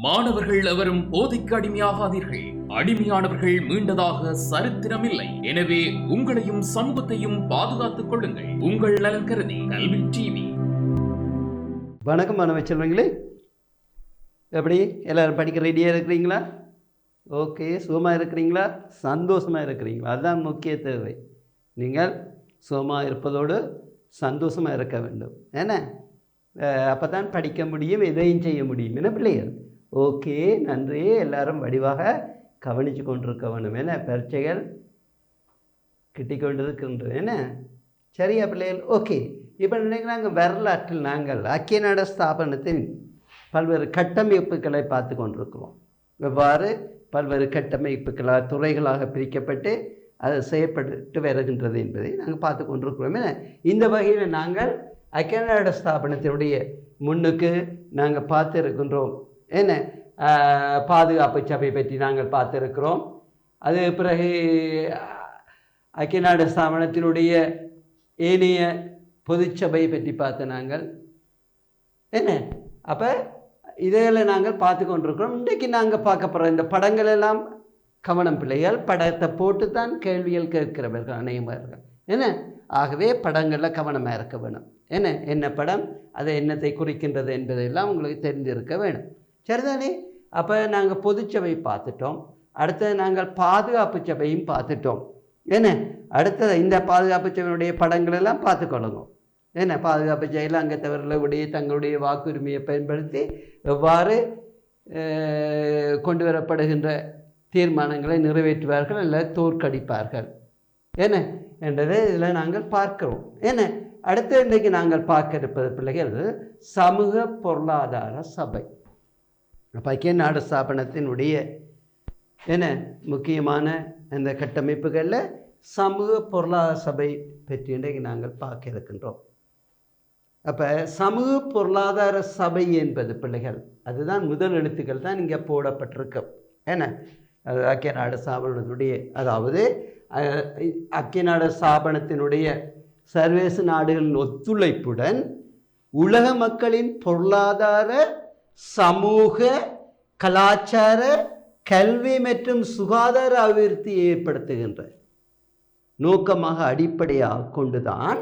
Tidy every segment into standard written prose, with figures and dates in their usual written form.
மாணவர்கள் எவரும் போதைக்கு அடிமையாகாதீர்கள். அடிமையானவர்கள் மீண்டதாக சரித்திரமில்லை. எனவே உங்களையும் சமூகத்தையும் பாதுகாத்துக் கொள்ளுங்கள். உங்கள் நலன் கருதி கல்வி டிவி. வணக்கம் மாணவ செல்வங்களே, எப்படி எல்லாரும் படிக்க ரெடியாக இருக்கிறீங்களா? ஓகே, சுகமாக இருக்கிறீங்களா? சந்தோஷமாக இருக்கிறீங்களா? அதுதான் முக்கிய தேவை. நீங்கள் சுகமாக இருப்பதோடு சந்தோஷமாக இருக்க வேண்டும். ஏன்னா அப்போ தான் படிக்க முடியும், எதையும் செய்ய முடியும். என்ன பிள்ளைகள்? ஓகே, நன்றி. எல்லாரும் வடிவாக கவனித்து கொண்டிருக்க வேண்டும். என்ன பரீட்சைகள் கிட்டி கொண்டிருக்கின்ற என்ன சரியா பிள்ளைகள்? ஓகே, இப்போ நினைக்கிறாங்க வரலாற்றில் நாங்கள் ஐக்கிய நாடு ஸ்தாபனத்தின் பல்வேறு கட்டமைப்புகளை பார்த்து கொண்டிருக்கிறோம். எவ்வாறு பல்வேறு கட்டமைப்புகளாக துறைகளாக பிரிக்கப்பட்டு அது செய்யப்பட்டு வருகின்றது என்பதை நாங்கள் பார்த்து கொண்டிருக்கிறோம். ஏன்னா இந்த வகையில் நாங்கள் ஐக்கிய நாடு ஸ்தாபனத்தினுடைய முன்னுக்கு நாங்கள் பார்த்து இருக்கின்றோம். என்ன பாதுகாப்பு சபை பற்றி நாங்கள் பார்த்துருக்கிறோம். அது பிறகு ஐக்கிய நாடு ஸ்தாபனத்தினுடைய ஏனைய பொதுச்சபை பற்றி பார்த்து நாங்கள் என்ன அப்போ இதில் நாங்கள் பார்த்து கொண்டிருக்கிறோம். இன்றைக்கு நாங்கள் பார்க்க போகிற இந்த படங்கள் எல்லாம் கவனம் பிள்ளைகள், படத்தை போட்டு தான் கேள்விகள் கேட்கிறவர்கள் அநேகமாக என்ன. ஆகவே படங்களில் கவனமாக இருக்க வேணும். என்ன படம், அதை என்னத்தை குறிக்கின்றது என்பதெல்லாம் உங்களுக்கு தெரிந்திருக்க வேணும். சரிதானே? அப்போ நாங்கள் பொதுச்சபை பார்த்துட்டோம். அடுத்தது நாங்கள் பாதுகாப்பு சபையும் பார்த்துட்டோம். அடுத்தது இந்த பாதுகாப்பு சபையினுடைய படங்கள் எல்லாம் பார்த்துக்கொள்ளுங்க. பாதுகாப்பு சபையில் அங்கத்தவர்களுடைய தங்களுடைய வாக்குரிமையை பயன்படுத்தி எவ்வாறு கொண்டு வரப்படுகின்ற தீர்மானங்களை நிறைவேற்றுவார்கள் அல்லது தோற்கடிப்பார்கள் என்றதை இதில் நாங்கள் பார்க்கிறோம். அடுத்த இன்றைக்கு நாங்கள் பார்க்க இருப்பது பிள்ளைகள் சமூக பொருளாதார சபை. ஐக்கிய நாடு ஸ்தாபனத்தினுடைய முக்கியமான அந்த கட்டமைப்புகளில் சமூக பொருளாதார சபை பற்றி இன்றைக்கு நாங்கள் பார்க்க இருக்கின்றோம். அப்போ சமூக பொருளாதார சபை என்பது பிள்ளைகள் அதுதான் முதல் எழுத்துக்கள் தான் இங்கே போடப்பட்டிருக்கும். அது ஐக்கிய நாடு ஸ்தாபனத்தினுடைய, அதாவது ஐக்கிய நாடு ஸ்தாபனத்தினுடைய சர்வதேச நாடுகளின் ஒத்துழைப்புடன் உலக மக்களின் பொருளாதார, சமூக, கலாச்சார, கல்வி மற்றும் சுகாதார அபிவிருத்தியை ஏற்படுத்துகின்ற நோக்கமாக அடிப்படையாக கொண்டுதான்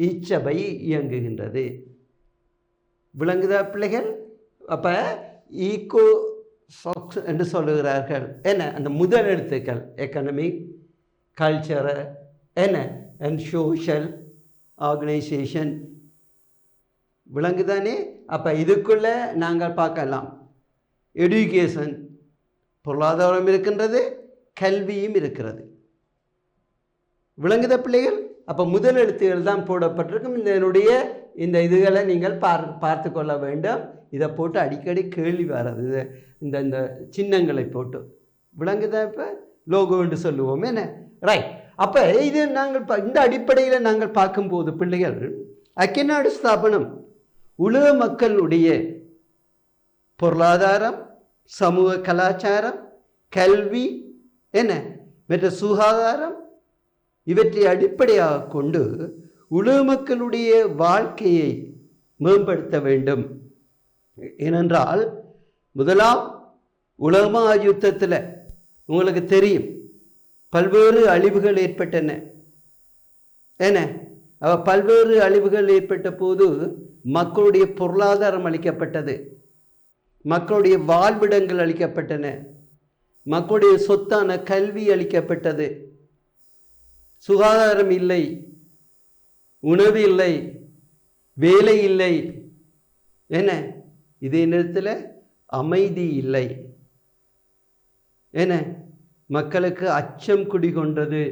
இச்சபை இயங்குகின்றது. விளங்குதா பிள்ளைகள்? அப்போ ஈகோ சாக்ஸ் என்று சொல்லுகிறார்கள். அந்த முதல் எழுத்துக்கள் economic, cultural and social organisation. விளங்குதானே? அப்போ இதுக்குள்ளே நாங்கள் பார்க்கலாம் எடுகேஷன், பொருளாதாரம் இருக்கின்றது, கல்வியும் இருக்கிறது. விளங்குத பிள்ளைகள்? அப்போ முதல் எழுத்துக்கள் தான் போடப்பட்டிருக்கும். இதனுடைய இந்த இதுகளை நீங்கள் பார்த்து கொள்ள வேண்டும். இதை போட்டு அடிக்கடி கேள்வி வராது. இந்த இந்த சின்னங்களை போட்டு விளங்குதா? இப்போ லோகோ என்று சொல்லுவோம். ரைட். அப்போ இது நாங்கள் இந்த அடிப்படையில் நாங்கள் பார்க்கும்போது பிள்ளைகள் ஐக்கிய நாடு ஸ்தாபனம் உலக மக்களுடைய பொருளாதாரம், சமூக கலாச்சாரம், கல்வி மற்ற சுகாதாரம் இவற்றை அடிப்படையாக கொண்டு உலக மக்களுடைய வாழ்க்கையை மேம்படுத்த வேண்டும். ஏனென்றால் முதலாம் உலக யுத்தத்தில் உங்களுக்கு தெரியும் பல்வேறு அழிவுகள் ஏற்பட்டன. பல்வேறு அழிவுகள் ஏற்பட்ட போது மக்களுடைய பொருளாதாரம் அளிக்கப்பட்டது, மக்களுடைய வாழ்விடங்கள் அளிக்கப்பட்டன, மக்களுடைய சொத்தான கல்வி அளிக்கப்பட்டது. சுகாதாரம் இல்லை, உணவு இல்லை, வேலை இல்லை. இதே நேரத்தில் அமைதி இல்லை. மக்களுக்கு அச்சம் குடிகொண்டது.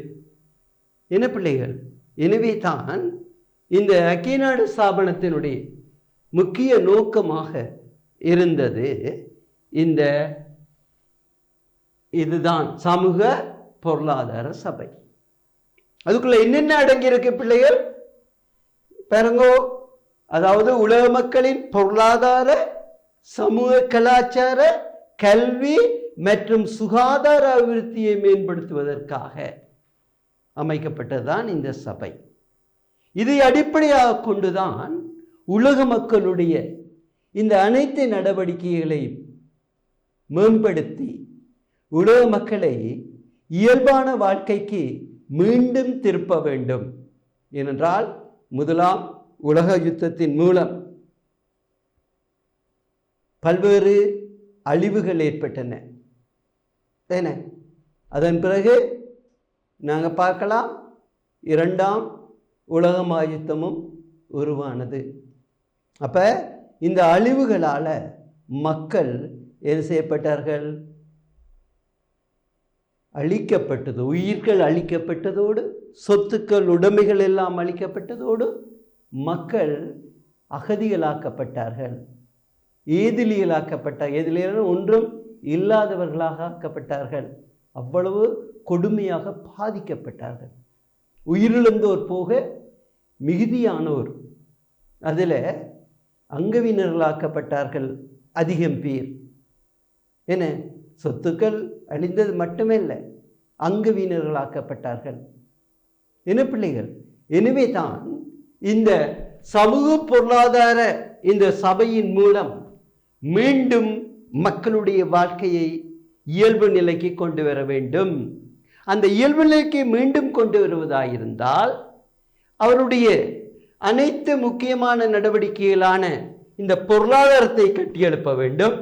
பிள்ளைகள்? எனவே தான் இந்த ஐக்கிய நாடு ஸ்தாபனத்தினுடைய முக்கிய நோக்கமாக இருந்தது இதுதான் சமூக பொருளாதார சபை. அதுக்குள்ள என்னென்ன அடங்கி இருக்கு பிள்ளைகள் பாருங்கோ. அதாவது உலக மக்களின் பொருளாதார, சமூக கலாச்சார, கல்வி மற்றும் சுகாதார அபிவிருத்தியை மேம்படுத்துவதற்காக அமைக்கப்பட்டதுதான் இந்த சபை. இதை அடிப்படையாக கொண்டுதான் உலக மக்களுடைய இந்த அனைத்து நடவடிக்கைகளையும் மேம்படுத்தி உலக மக்களை இயல்பான வாழ்க்கைக்கு மீண்டும் திருப்ப வேண்டும். ஏனென்றால் முதலாம் உலக யுத்தத்தின் மூலம் பல்வேறு அழிவுகள் ஏற்பட்டன. அதன் பிறகு நாங்கள் பார்க்கலாம் இரண்டாம் உலக மகாயுத்தமும் உருவானது. அப்போ இந்த அழிவுகளால் மக்கள் என்ன செய்யப்பட்டார்கள்? அழிக்கப்பட்டது. உயிர்கள் அழிக்கப்பட்டதோடு, சொத்துக்கள் உடைமைகள் எல்லாம் அழிக்கப்பட்டதோடு, மக்கள் அகதிகளாக்கப்பட்டார்கள், ஏதிலிகளாக்கப்பட்டார்கள், ஒன்றும் இல்லாதவர்களாக ஆக்கப்பட்டார்கள். அவ்வளவு கொடுமையாக பாதிக்கப்பட்டார்கள். உயிரிழந்தோர் போக மிகுதியானோர் அதில் அங்கவினர்களாக்கப்பட்டார்கள் அதிகம் பேர். என்ன, சொத்துக்கள் அழிந்தது மட்டுமல்ல, அங்கவினர்களாக்கப்பட்டார்கள் என பிள்ளைகள். எனவே தான் இந்த சமூக பொருளாதார இந்த சபையின் மூலம் மீண்டும் மக்களுடைய வாழ்க்கையை இயல்பு நிலைக்கு கொண்டு வர வேண்டும். அந்த இயல்பு நிலைக்கு மீண்டும் கொண்டு வருவதாயிருந்தால் அவருடைய அனைத்து முக்கியமான நடவடிக்கைகளான இந்த பொருளாதாரத்தை கட்டியெழுப்ப வேண்டும்,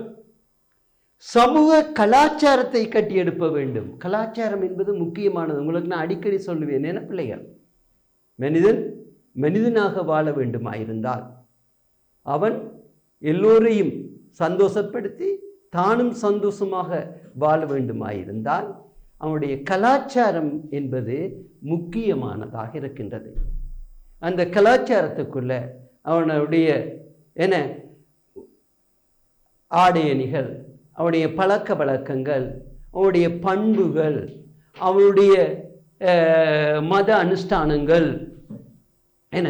சமூக கலாச்சாரத்தை கட்டியெழுப்ப வேண்டும். கலாச்சாரம் என்பது முக்கியமானது. உங்களுக்கு நான் அடிக்கடி சொல்லுவேன், என்ன பிள்ளைகள், மனிதனாக வாழ வேண்டுமாயிருந்தால் அவன் எல்லோரையும் சந்தோஷப்படுத்தி தானும் சந்தோஷமாக வாழ வேண்டுமாயிருந்தால் அவனுடைய கலாச்சாரம் என்பது முக்கியமானதாக இருக்கின்றது. அந்த கலாச்சாரத்துக்குள்ள அவனுடைய என்ன ஆடையணிகள், அவனுடைய பழக்க வழக்கங்கள், அவனுடைய பண்புகள், அவனுடைய மத அனுஷ்டானங்கள், என்ன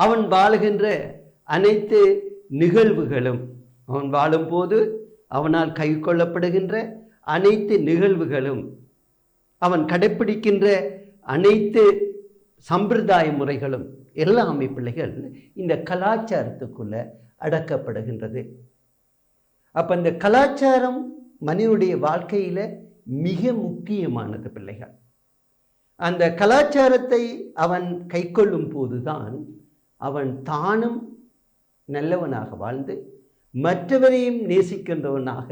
அவன் வாழுகின்ற அனைத்து நிகழ்வுகளும், அவன் வாழும்போது அவனால் கை கொள்ளப்படுகின்ற அனைத்து நிகழ்வுகளும், அவன் கடைப்பிடிக்கின்ற அனைத்து சம்பிரதாய முறைகளும் எல்லாமே பிள்ளைகள் இந்த கலாச்சாரத்துக்குள்ள அடக்கப்படுகின்றது. அப்போ இந்த கலாச்சாரம் மனிதனுடைய வாழ்க்கையில் மிக முக்கியமானது பிள்ளைகள். அந்த கலாச்சாரத்தை அவன் கை கொள்ளும் போதுதான் அவன் தானும் நல்லவனாக வாழ்ந்து மற்றவரையும் நேசிக்கின்றவனாக,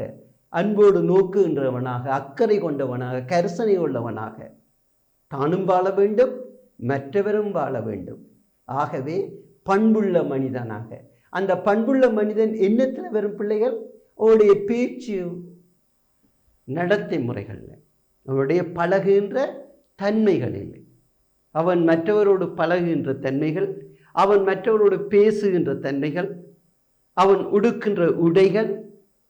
அன்போடு நோக்குகின்றவனாக, அக்கறை கொண்டவனாக, கரிசனை உள்ளவனாக தானும் வாழ வேண்டும், மற்றவரும் வாழ வேண்டும். ஆகவே பண்புள்ள மனிதனாக, அந்த பண்புள்ள மனிதன் என்னத்தில் வரும் பிள்ளைகள்? அவருடைய பேச்சு நடத்தை முறைகளில், அவருடைய பழகுகின்ற தன்மைகளில், அவன் மற்றவரோடு பழகுகின்ற தன்மைகள், அவன் மற்றவரோடு பேசுகின்ற தன்மைகள், அவன் உடுக்கின்ற உடைகள்,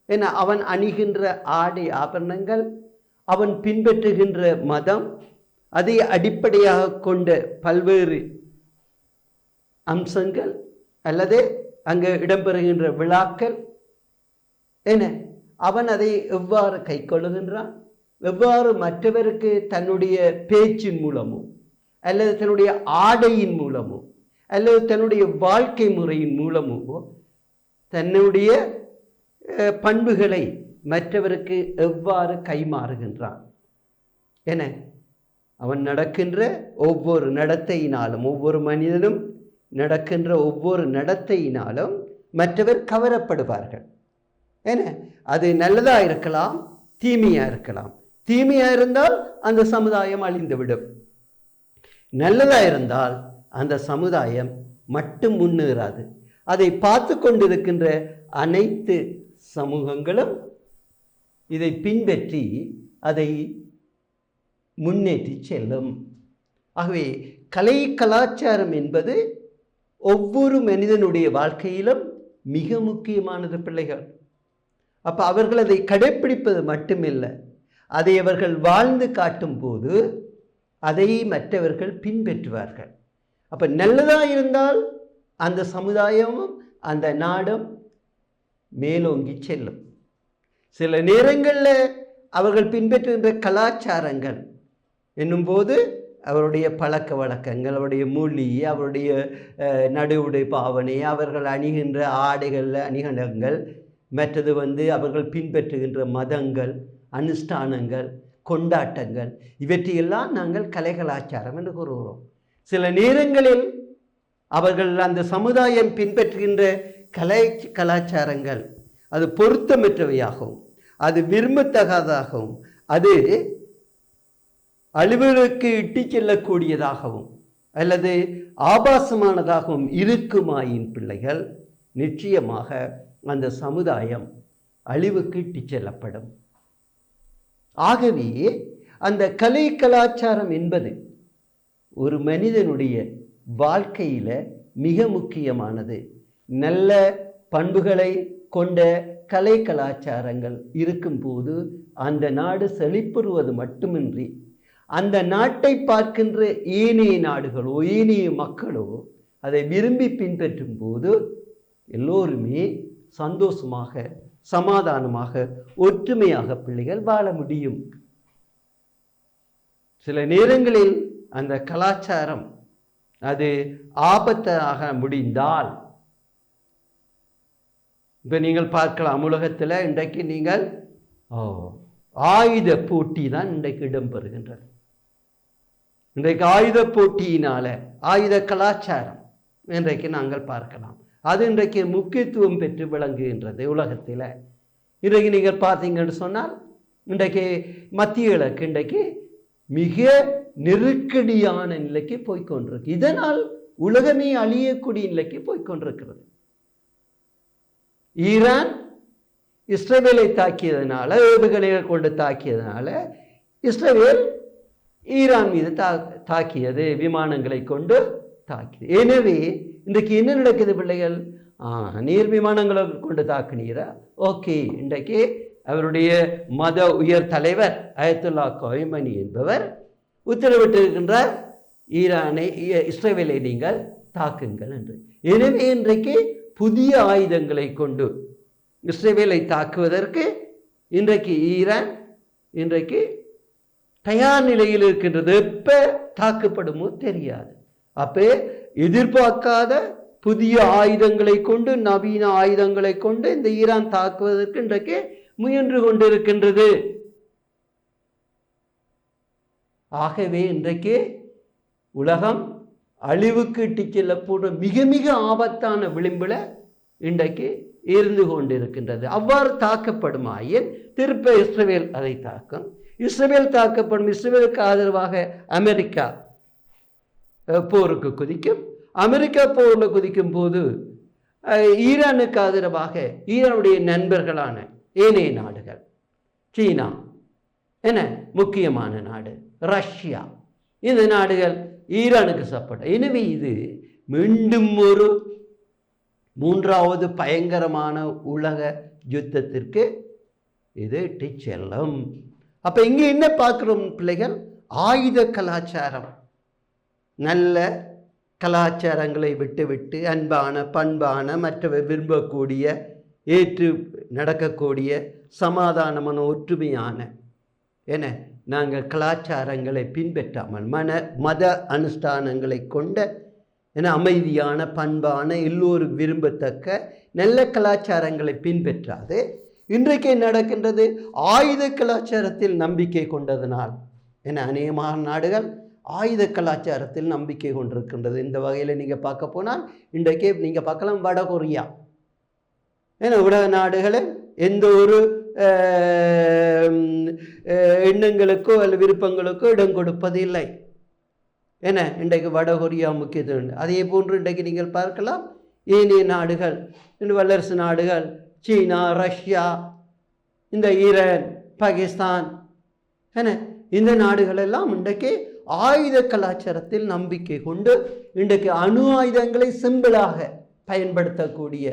என அவன் அணிகின்ற ஆடை ஆபரணங்கள், அவன் பின்பற்றுகின்ற மதம், அதை அடிப்படையாக கொண்ட பல்வேறு அம்சங்கள் அல்லது அங்கே இடம்பெறுகின்ற விழாக்கள், என அவன் அதை எவ்வாறு கை கொள்ளுகின்றான், எவ்வாறு மற்றவருக்கு தன்னுடைய பேச்சின் மூலமோ அல்லது தன்னுடைய ஆடையின் மூலமோ அல்லது தன்னுடைய வாழ்க்கை முறையின் மூலமோ தன்னுடைய பண்புகளை மற்றவருக்கு எவ்வாறு கைமாறுகின்றான் என அவன் நடக்கின்ற ஒவ்வொரு நடத்தையினாலும், ஒவ்வொரு மனிதனும் நடக்கின்ற ஒவ்வொரு நடத்தையினாலும் மற்றவர் கவரப்படுவார்கள். என அது நல்லதாக இருக்கலாம், தீமையாக இருக்கலாம். தீமையாக இருந்தால் அந்த சமுதாயம் அழிந்துவிடும், நல்லதாக இருந்தால் அந்த சமுதாயம் மட்டும் முன்னேறாது. அதை பார்த்து கொண்டிருக்கின்ற அனைத்து சமூகங்களும் இதை பின்பற்றி அதை முன்னேற்றி செல்லும். ஆகவே கலை கலாச்சாரம் என்பது ஒவ்வொரு மனிதனுடைய வாழ்க்கையிலும் மிக முக்கியமானது பிள்ளைகள். அப்போ அவர்கள் அதை கடைப்பிடிப்பது மட்டுமில்லை, அதை அவர்கள் வாழ்ந்து காட்டும் போது அதை மற்றவர்கள் பின்பற்றுவார்கள். அப்போ நல்லதாக இருந்தால் அந்த சமுதாயமும் அந்த நாடும் மேலோங்கி செல்லும். சில நேரங்களில் அவர்கள் பின்பற்றுகின்ற கலாச்சாரங்கள் என்னும்போது அவருடைய பழக்க வழக்கங்கள், அவருடைய மொழி, அவருடைய நடுவுடை பாவனை, அவர்கள் அணிகின்ற ஆடைகள் அணிகலங்கள் மற்றது அவர்கள் பின்பற்றுகின்ற மதங்கள், அனுஷ்டானங்கள், கொண்டாட்டங்கள், இவற்றையெல்லாம் நாங்கள் கலை கலாச்சாரம் என்று கூறுகிறோம். சில நேரங்களில் அவர்கள் அந்த சமுதாயம் பின்பற்றுகின்ற கலை கலாச்சாரங்கள் அது பொருத்தமற்றவையாகவும், அது விரும்பத்தகாததாகவும், அது அழிவுகளுக்கு இட்டு செல்லக்கூடியதாகவும் அல்லது ஆபாசமானதாகவும் இருக்குமாயின் பிள்ளைகள் நிச்சயமாக அந்த சமுதாயம் அழிவுக்கு இட்டு செல்லப்படும். ஆகவே அந்த கலை கலாச்சாரம் என்பது ஒரு மனிதனுடைய வாழ்க்கையில மிக முக்கியமானது. நல்ல பண்புகளை கொண்ட கலை கலாச்சாரங்கள் இருக்கும்போது அந்த நாடு செழிப்புறுவது மட்டுமின்றி அந்த நாட்டை பார்க்கின்ற ஏனைய நாடுகளோ ஏனைய மக்களோ அதை விரும்பி பின்பற்றும் போது எல்லோருமே சந்தோஷமாக, சமாதானமாக, ஒற்றுமையாக பிள்ளைகள் வாழ முடியும். சில நேரங்களில் அந்த கலாச்சாரம் அது ஆபத்தாக முடிந்தால், இப்போ நீங்கள் பார்க்கலாம், உலகத்தில் இன்றைக்கு நீங்கள் ஆயுத போட்டி தான் இன்றைக்கு இடம்பெறுகின்றது. இன்றைக்கு ஆயுத போட்டியினால ஆயுத கலாச்சாரம் இன்றைக்கு நாங்கள் பார்க்கலாம். அது இன்றைக்கு முக்கியத்துவம் பெற்று விளங்குகின்றது உலகத்தில். இன்றைக்கு நீங்கள் பார்த்தீங்கன்னு சொன்னால் இன்றைக்கு மத்திய கிழக்கு இன்றைக்கு மிக நெருக்கடியான நிலைக்கு போய்கொண்டிருக்கு. இதனால் உலகமே அழியக்கூடிய நிலைக்கு போய்கொண்டிருக்கிறது. ஈரான் இஸ்ரேலை தாக்கியதுனால, ஏவுகணைகள் கொண்டு தாக்கியதுனால இஸ்ரேல் ஈரான் மீது தாக்கியது, விமானங்களை கொண்டு தாக்கியது. எனவே இன்றைக்கு என்ன நடக்குது பிள்ளைகள்? நீர் விமானங்களை கொண்டு தாக்குனீரா? ஓகே, இன்றைக்கு அவருடைய மத உயர் தலைவர் அயத்துல்லா கொய்மனி என்பவர் உத்தரவிட்டிருக்கின்றார், ஈரானை, இஸ்ரேலை நீங்கள் தாக்குங்கள் என்று. எனவே இன்றைக்கு புதிய ஆயுதங்களை கொண்டு இஸ்ரேலை தாக்குவதற்கு இன்றைக்கு ஈரான் இன்றைக்கு தயார் நிலையில் இருக்கின்றது. எப்ப தாக்கப்படுமோ தெரியாது. அப்போ எதிர்பார்க்காத புதிய ஆயுதங்களை கொண்டு, நவீன ஆயுதங்களை கொண்டு இந்த ஈரான் தாக்குவதற்கு இன்றைக்கு முயன்று கொண்டிருக்கின்றது. ஆகவே இன்றைக்கு உலகம் அழிவுக்கு இட்டு செல்லப்போன்ற மிக மிக ஆபத்தான விளிம்பில் இன்றைக்கு இருந்து கொண்டிருக்கின்றது. அவ்வாறு தாக்கப்படுமாயின் திருப்ப இஸ்ரேல் அதை தாக்கும். இஸ்ரேல் தாக்கப்படும். இஸ்ரேலுக்கு ஆதரவாக அமெரிக்கா போருக்கு குதிக்கும். அமெரிக்கா போரில் குதிக்கும் போது ஈரானுக்கு ஆதரவாக ஈரானுடைய நண்பர்களான ஏனைய நாடுகள், சீனா என்ன முக்கியமான நாடு, ரஷ்யா, இந்த நாடுகள் ஈரானுக்கு சப்போர்ட். எனவே இது மீண்டும் ஒரு மூன்றாவது பயங்கரமான உலக யுத்தத்திற்கு இது இட்டு செல்லும். அப்போ இங்கே என்ன பார்க்குறோம் பிள்ளைகள்? ஆயுத கலாச்சாரம், நல்ல கலாச்சாரங்களை விட்டுவிட்டு அன்பான, பண்பான, மற்றவை விரும்பக்கூடிய, ஏற்று நடக்கக்கூடிய, சமாதானமான, ஒற்றுமையான என நாங்கள் கலாச்சாரங்களை பின்பற்றாமல் மத அனுஷ்டானங்களை கொண்ட என அமைதியான, பண்பான, எல்லோரும் விரும்பத்தக்க நல்ல கலாச்சாரங்களை பின்பற்றாது இன்றைக்கு நடக்கின்றது ஆயுத கலாச்சாரத்தில் நம்பிக்கை கொண்டதனால் என அநேகமான நாடுகள் ஆயுத கலாச்சாரத்தில் நம்பிக்கை கொண்டிருக்கின்றது. இந்த வகையில் நீங்கள் பார்க்க போனால் இன்றைக்கே நீங்கள் பார்க்கலாம் வடகொரியா, ஏன்னா உலக நாடுகளில் எந்த ஒரு எண்ணங்களுக்கோ அல்லது விருப்பங்களுக்கோ இடம் கொடுப்பதில்லை. என்ன இன்றைக்கு வடகொரியா முக்கியத்துவம். அதே போன்று இன்றைக்கு நீங்கள் பார்க்கலாம் ஏனைய நாடுகள், வல்லரசு நாடுகள், சீனா, ரஷ்யா, இந்த ஈரான், பாகிஸ்தான், என்ன இந்த நாடுகளெல்லாம் இன்றைக்கு ஆயுத கலாச்சாரத்தில் நம்பிக்கை கொண்டு இன்றைக்கு அணு ஆயுதங்களை சிம்பிளாக பயன்படுத்தக்கூடிய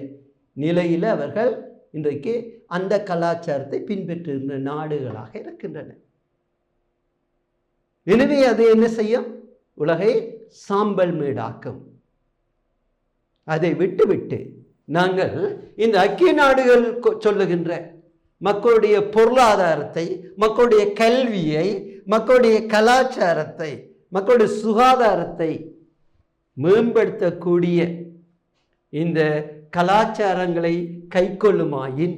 நிலையில் அவர்கள் இன்றைக்கு அந்த கலாச்சாரத்தை பின்பற்றுகின்ற நாடுகளாக இருக்கின்றன. எனவே அது என்ன செய்யும்? உலகை சாம்பல் மேடாக்கும். அதை விட்டுவிட்டு நாங்கள் இந்த ஐக்கிய நாடுகள் சொல்லுகின்ற மக்களுடைய பொருளாதாரத்தை, மக்களுடைய கல்வியை, மக்களுடைய கலாச்சாரத்தை, மக்களுடைய சுகாதாரத்தை மேம்படுத்தக்கூடிய இந்த கலாச்சாரங்களை கைக்கொள்ளுமாயின்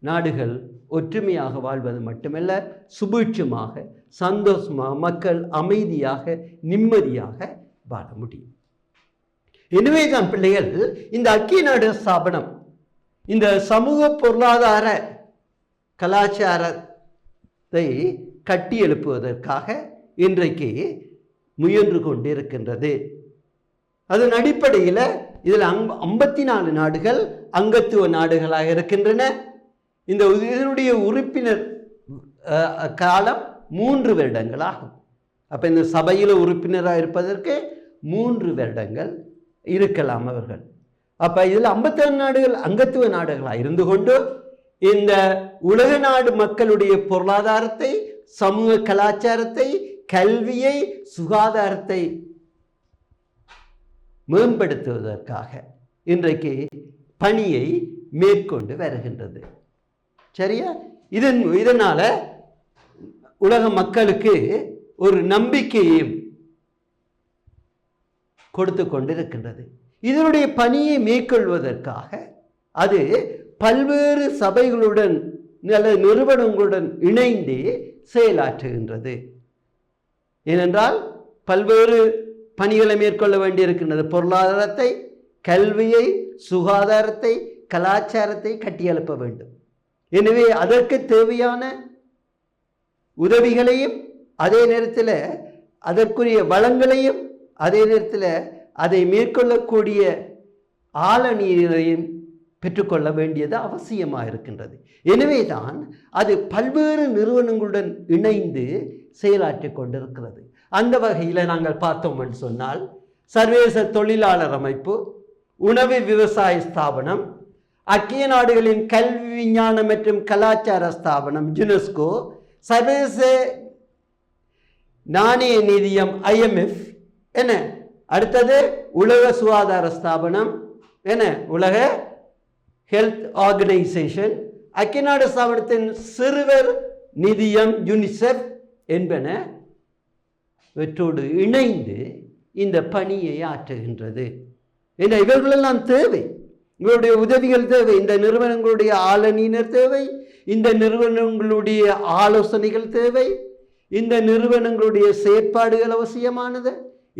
நாடுகள் ஒற்றுமையாக வாழ்வது மட்டுமல்ல, சுபீட்சமாக சந்தோஷமாக மக்கள் அமைதியாக நிம்மதியாக வாழ முடியும். எனவேதான் பிள்ளைகள், இந்த ஐக்கிய நாடு ஸ்தாபனம் இந்த சமூக பொருளாதார கலாச்சாரத்தை கட்டி எழுப்புவதற்காக இன்றைக்கு முயன்று கொண்டிருக்கின்றது. அதன் அடிப்படையில் இதில் 54 நாடுகள் அங்கத்துவ நாடுகளாக இருக்கின்றன. இதனுடைய உறுப்பினர் காலம் 3 வருடங்கள் ஆகும். அப்போ இந்த சபையில் உறுப்பினராக இருப்பதற்கு 3 வருடங்கள் இருக்கலாம் அவர்கள். அப்போ இதில் 52 நாடுகள் அங்கத்துவ நாடுகளாக இருந்து கொண்டு இந்த உலக நாடு மக்களுடைய பொருளாதாரத்தை, சமூக கலாச்சாரத்தை, கல்வியை, சுகாதாரத்தை மேம்படுத்துவதற்காக இன்றைக்கு பணியை மேற்கொண்டு வருகின்றது. சரியா? இதனால உலக மக்களுக்கு ஒரு நம்பிக்கையையும் கொடுத்து கொண்டிருக்கின்றது. இதனுடைய பணியை மேற்கொள்வதற்காக அது பல்வேறு சபைகளுடன் அல்லது நிறுவனங்களுடன் இணைந்து செயலாற்றுகின்றது. ஏனென்றால் பல்வேறு பணிகளை மேற்கொள்ள வேண்டியிருக்கின்றது. பொருளாதாரத்தை, கல்வியை, சுகாதாரத்தை, கலாச்சாரத்தை கட்டியெழுப்ப வேண்டும். எனவே அதற்கு தேவையான உதவிகளையும் அதே நேரத்தில் அதற்குரிய வளங்களையும் அதே நேரத்தில் அதை மேற்கொள்ளக்கூடிய ஆளணியையும் பெற்றுக்கொள்ள வேண்டியது அவசியமாக இருக்கின்றது. எனவே தான் அது பல்வேறு நிறுவனங்களுடன் இணைந்து செயலாற்றி கொண்டிருக்கிறது. அந்த வகையில் நாங்கள் பார்த்தோம் என்று சொன்னால், சர்வதேச தொழிலாளர் அமைப்பு, உணவு விவசாய ஸ்தாபனம், ஐக்கிய நாடுகளின் கல்வி, விஞ்ஞானம் மற்றும் கலாச்சார ஸ்தாபனம் யுனெஸ்கோ, சர்வதேச நாணய நிதியம் IMF என, அடுத்தது உலக சுகாதார ஸ்தாபனம் என, உலக ஹெல்த் ஆர்கனைசேஷன், ஐக்கிய நாடு ஸ்தாபனத்தின் சிறுவர் நிதியம் UNICEF என்பன இவற்றோடு இணைந்து இந்த பணியை ஆற்றுகின்றது. என்ற இவர்களெல்லாம் தேவை, இவருடைய உதவிகள் தேவை, இந்த நிறுவனங்களுடைய ஆளணியினர் தேவை, இந்த நிறுவனங்களுடைய ஆலோசனைகள் தேவை, இந்த நிறுவனங்களுடைய செயற்பாடுகள் அவசியமானது.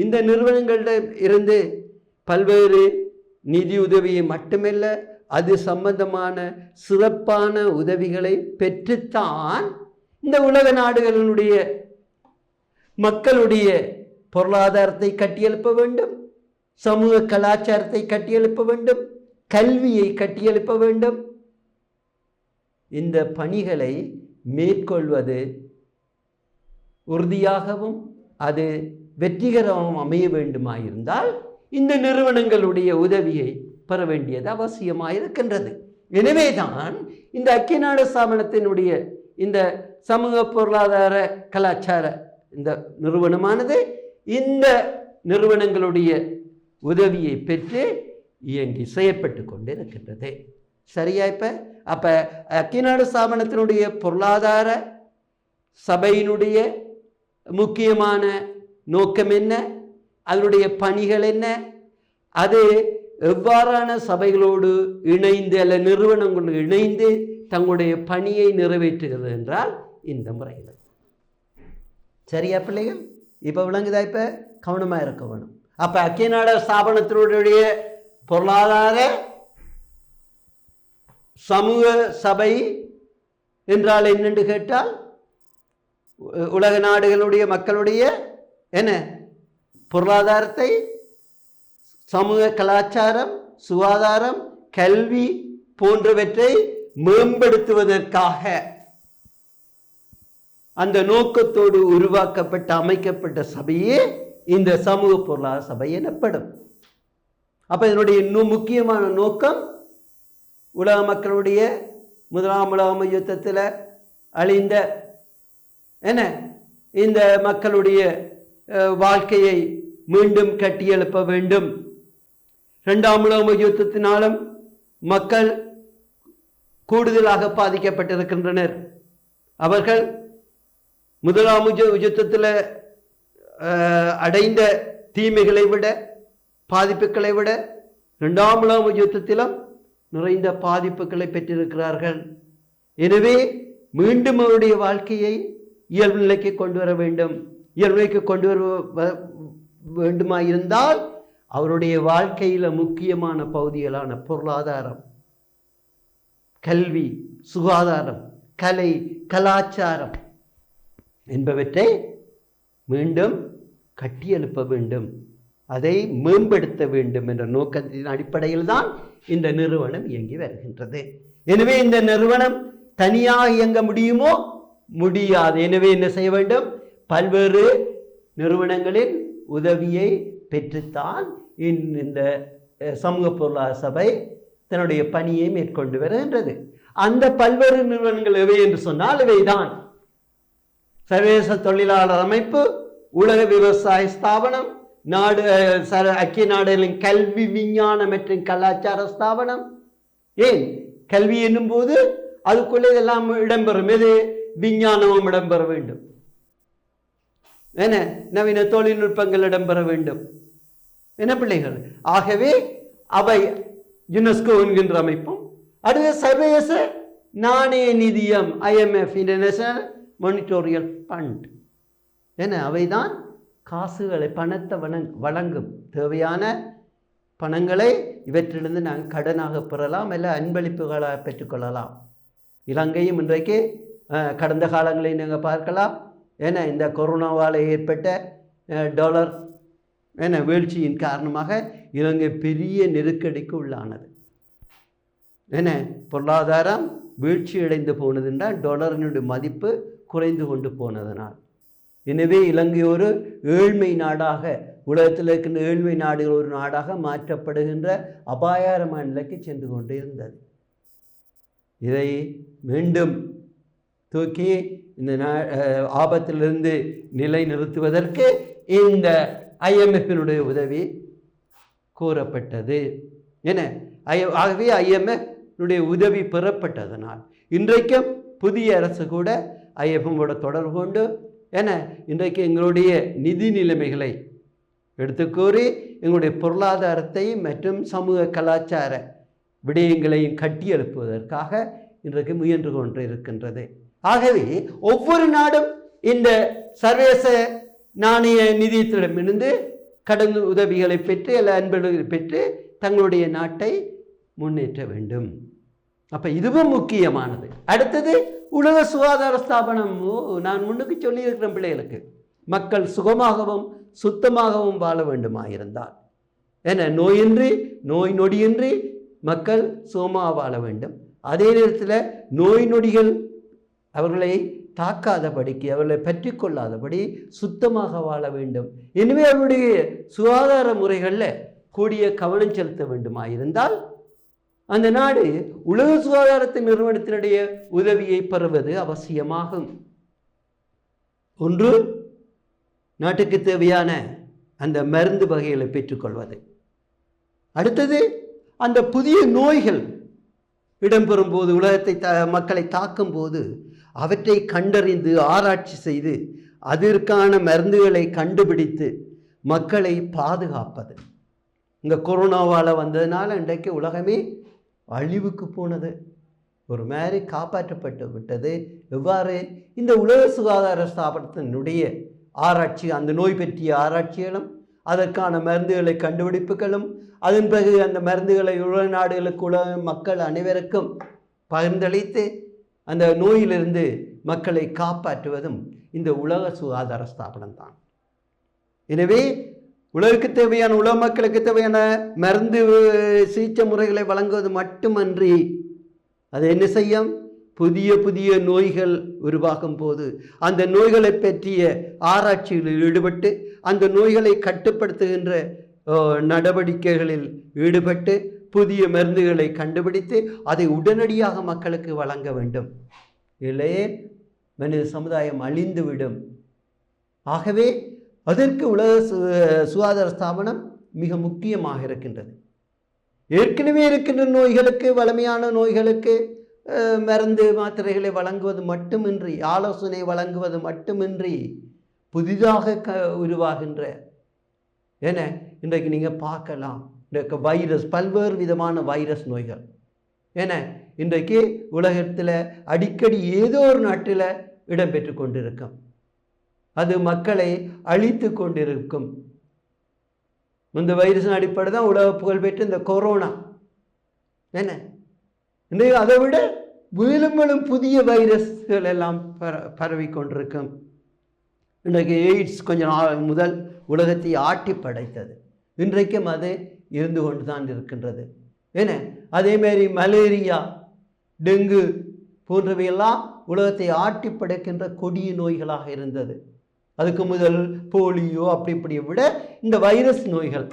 இந்த நிறுவனங்களிடம் இருந்து பல்வேறு நிதி உதவியை மட்டுமல்ல, அது சம்பந்தமான சிறப்பான உதவிகளை பெற்றுத்தான் இந்த உலக நாடுகளினுடைய மக்களுடைய பொருளாதாரத்தை கட்டியெழுப்ப வேண்டும், சமூக கலாச்சாரத்தை கட்டியெழுப்ப வேண்டும், கல்வியை கட்டியெழுப்ப வேண்டும். இந்த பணிகளை மேற்கொள்வது உறுதியாகவும் அது வெற்றிகரமாகவும் அமைய வேண்டுமாயிருந்தால் இந்த நிறுவனங்களுடைய உதவியை பெற வேண்டியது அவசியமாக இருக்கின்றது. எனவேதான் இந்த ஐக்கிய நாடு ஸ்தாபனத்தினுடைய இந்த சமூக பொருளாதார கலாச்சார இந்த நிறுவனமானது இந்த நிறுவனங்களுடைய உதவியை பெற்று இயங்கி செயற்பட்டு கொண்டு இருக்கின்றது. சரியா? அப்போ ஐக்கிய நாடு ஸ்தாபனத்தினுடைய பொருளாதார சபையினுடைய முக்கியமான நோக்கம் என்ன, அதனுடைய பணிகள் என்ன, அது எவ்வாறான சபைகளோடு இணைந்து அல்ல நிறுவனங்களோடு இணைந்து தங்களுடைய பணியை நிறைவேற்றுகிறது என்றால் இந்த முறையில். சரியா பிள்ளைகள்? இப்போ விளங்குதா? இப்போ கவனமாக இருக்க வேணும். அப்போ ஐக்கிய நாடு ஸ்தாபனத்தினுடைய பொருளாதார சமூக சபை என்றால் என்னென்று கேட்டால், உலக நாடுகளுடைய மக்களுடைய என்ன பொருளாதாரத்தை, சமூக கலாச்சாரம், சுகாதாரம், கல்வி போன்றவற்றை மேம்படுத்துவதற்காக அந்த நோக்கத்தோடு உருவாக்கப்பட்ட அமைக்கப்பட்ட சபையே இந்த சமூக பொருளாதார சபை எனப்படும். அப்போ இதனுடைய முக்கியமான நோக்கம் உலக மக்களுடைய முதலாம் உலக யுத்தத்தில் அழிந்த என்ன இந்த மக்களுடைய வாழ்க்கையை மீண்டும் கட்டியெழுப்ப வேண்டும். இரண்டாம் உலக யுத்தத்தினாலும் மக்கள் கூடுதலாக பாதிக்கப்பட்டிருக்கின்றனர். அவர்கள் முதலாம் யுத்தத்தில் அடைந்த தீமைகளை விட, பாதிப்புகளை விட இரண்டாம் உலக யுத்தத்திலும் நிறைந்த பாதிப்புகளை பெற்றிருக்கிறார்கள். எனவே மீண்டும் அவருடைய வாழ்க்கையை இயல்பு நிலைக்கு கொண்டு வர வேண்டும். இயல்பு நிலைக்கு கொண்டு வர வேண்டுமாயிருந்தால் அவருடைய வாழ்க்கையில் முக்கியமான பகுதிகளான பொருளாதாரம், கல்வி, சுகாதாரம், கலை, கலாச்சாரம் என்பவற்றை மீண்டும் கட்டியெழுப்ப வேண்டும், அதை மேம்படுத்த வேண்டும் என்ற நோக்கத்தின் அடிப்படையில் தான் இந்த நிறுவனம் இயங்கி வருகின்றது. எனவே இந்த நிறுவனம் தனியாக இயங்க முடியுமோ? முடியாது. எனவே என்ன செய்ய வேண்டும்? பல்வேறு நிறுவனங்களின் உதவியை பெற்றுத்தான் இந்த சமூக பொருளாதார சபை தன்னுடைய பணியை மேற்கொண்டு வருகின்றது. அந்த பல்வேறு நிறுவனங்கள் எவை என்று சொன்னால் இவைதான்: சர்வதேச தொழிலாளர் அமைப்பு, உலக விவசாய ஸ்தாபனம், ஐக்கிய நாடுகளின் கல்வி, விஞ்ஞான மற்றும் கலாச்சார ஸ்தாபனம். ஏன் கல்வி என்னும் போது அதுக்குள்ளே இதெல்லாம் இடம்பெறும். எது? விஞ்ஞானமும் இடம்பெற வேண்டும், என்ன நவீன தொழில்நுட்பங்கள் இடம்பெற வேண்டும், என்ன பிள்ளைகள். ஆகவே அவை யுனெஸ்கோ என்கின்ற அமைப்பும், அடுத்த சர்வதேச நாணய நிதியம் IMF, இன்டர்நேஷனல் மானிட்டோரியல் ஃபண்ட், என்ன அவைதான் காசுகளை, பணத்தை வழங்கும். தேவையான பணங்களை இவற்றிலிருந்து நாங்கள் கடனாக பெறலாம், இல்லை அன்பளிப்புகளாக பெற்றுக்கொள்ளலாம். இலங்கையும் இன்றைக்கு கடந்த காலங்களை நீங்கள் பார்க்கலாம். ஏன்னா இந்த கொரோனாவால் ஏற்பட்ட டாலர் வீழ்ச்சியின் காரணமாக இலங்கை பெரிய நெருக்கடிக்கு உள்ளானது. என்ன பொருளாதாரம் வீழ்ச்சி அடைந்து போனதுன்றால் டாலரினுடைய மதிப்பு குறைந்து கொண்டு போனதனால். எனவே இலங்கை ஒரு ஏழ்மை நாடாக, உலகத்தில் இருக்கின்ற ஏழ்மை நாடுகள் ஒரு நாடாக மாற்றப்படுகின்ற அபாயகரமான நிலைக்கு சென்று கொண்டு இருந்தது. இதை மீண்டும் தூக்கி இந்த ஆபத்திலிருந்து நிலை நிறுத்துவதற்கு இந்த IMFனுடைய உதவி கோரப்பட்டது. என ஆகவே IMFனுடைய உதவி பெறப்பட்டதனால் இன்றைக்கும் புதிய அரசு கூட IMFோட தொடர்பு கொண்டு இன்றைக்கு எங்களுடைய நிதி நிலைமைகளை எடுத்துக்கூறி எங்களுடைய பொருளாதாரத்தை மற்றும் சமூக கலாச்சார விடயங்களையும் கட்டியெழுப்புவதற்காக இன்றைக்கு முயன்று கொண்டு இருக்கின்றது. ஆகவே ஒவ்வொரு நாடும் இந்த சர்வதேச நாணய நிதியத்திடமிருந்து கடன் உதவிகளை பெற்று அல்ல அன்புகளை பெற்று தங்களுடைய நாட்டை முன்னேற்ற வேண்டும். அப்போ இதுவும் முக்கியமானது. அடுத்தது உலக சுகாதார ஸ்தாபனம். நான் முன்னுக்கு சொல்லியிருக்கிறேன் பிள்ளைகளுக்கு, மக்கள் சுகமாகவும் சுத்தமாகவும் வாழ வேண்டுமாயிருந்தால் நோய் நொடியின்றி மக்கள் சுகமாக வாழ வேண்டும். அதே நேரத்தில் நோய் நொடிகள் அவர்களை தாக்காதபடிக்கு, அவர்களை பற்றி கொள்ளாதபடி சுத்தமாக வாழ வேண்டும். எனவே அவருடைய சுகாதார முறைகளில் கூடிய கவனம் செலுத்த வேண்டுமாயிருந்தால் அந்த நாடு உலக சுகாதாரத்தின் நிறுவனத்தினுடைய உதவியை பெறுவது அவசியமாகும். ஒன்று, நாட்டுக்கு தேவையான அந்த மருந்து வகைகளை பெற்றுக்கொள்வது. அடுத்தது, அந்த புதிய நோய்கள் இடம்பெறும் போது, உலகத்தை மக்களை தாக்கும் போது அவற்றை கண்டறிந்து ஆராய்ச்சி செய்து அதற்கான மருந்துகளை கண்டுபிடித்து மக்களை பாதுகாப்பது. இந்த கொரோனாவால் வந்ததுனால இன்றைக்கு உலகமே அழிவுக்கு போனது, ஒரு மாதிரி காப்பாற்றப்பட்டு விட்டது. எவ்வாறு? இந்த உலக சுகாதார ஸ்தாபனத்தினுடைய ஆராய்ச்சி, அந்த நோய் பற்றிய ஆராய்ச்சிகளும் அதற்கான மருந்துகளை கண்டுபிடிப்புகளும் அதன் பிறகு அந்த மருந்துகளை உலக நாடுகளுக்கு உலக மக்கள் அனைவருக்கும் பகிர்ந்தளித்து அந்த நோயிலிருந்து மக்களை காப்பாற்றுவதும் இந்த உலக சுகாதார ஸ்தாபனம் தான். எனவே உலகுக்கு தேவையான, உலக மக்களுக்கு தேவையான மருந்து சிகிச்சை முறைகளை வழங்குவது மட்டுமன்றி அது என்ன செய்யும்? புதிய புதிய நோய்கள் உருவாகும் போது அந்த நோய்களை பற்றிய ஆராய்ச்சிகளில் ஈடுபட்டு அந்த நோய்களை கட்டுப்படுத்துகின்ற நடவடிக்கைகளில் ஈடுபட்டு புதிய மருந்துகளை கண்டுபிடித்து அதை உடனடியாக மக்களுக்கு வழங்க வேண்டும். இல்லையே மனித சமுதாயம் அழிந்துவிடும். ஆகவே அதற்கு உலக சுகாதார ஸ்தாபனம் மிக முக்கியமாக இருக்கின்றது. ஏற்கனவே இருக்கின்ற நோய்களுக்கு, வலிமையான நோய்களுக்கு மருந்து மாத்திரைகளை வழங்குவது மட்டுமின்றி, ஆலோசனை வழங்குவது மட்டுமின்றி, புதிதாக உருவாகின்ற இன்றைக்கு நீங்கள் பார்க்கலாம் வைரஸ், பல்வேறு விதமான வைரஸ் நோய்கள். ஏன்னா இன்றைக்கு உலகத்தில் அடிக்கடி ஏதோ ஒரு நாட்டில் இடம்பெற்று கொண்டிருக்கும். அது மக்களை அழித்து கொண்டிருக்கும். இந்த வைரஸின் அடிப்படை தான் உலக புகழ்பெற்ற இந்த கொரோனா. என்ன இன்றைக்கு அதை விட மேலும் புதிய வைரஸ்கள் எல்லாம் பரவி கொண்டிருக்கும். இன்றைக்கு எய்ட்ஸ் கொஞ்ச நாள் முதல் உலகத்தை ஆட்டி படைத்தது. இன்றைக்கும் அது இருந்து கொண்டு தான் இருக்கின்றது. ஏன்னா அதேமாரி மலேரியா, டெங்கு போன்றவையெல்லாம் உலகத்தை ஆட்டி படைக்கின்ற கொடிய நோய்களாக இருந்தது. அதுக்கு முதல் போலியோ அப்படி இப்படியை விட இந்த வைரஸ் நோய்கள்.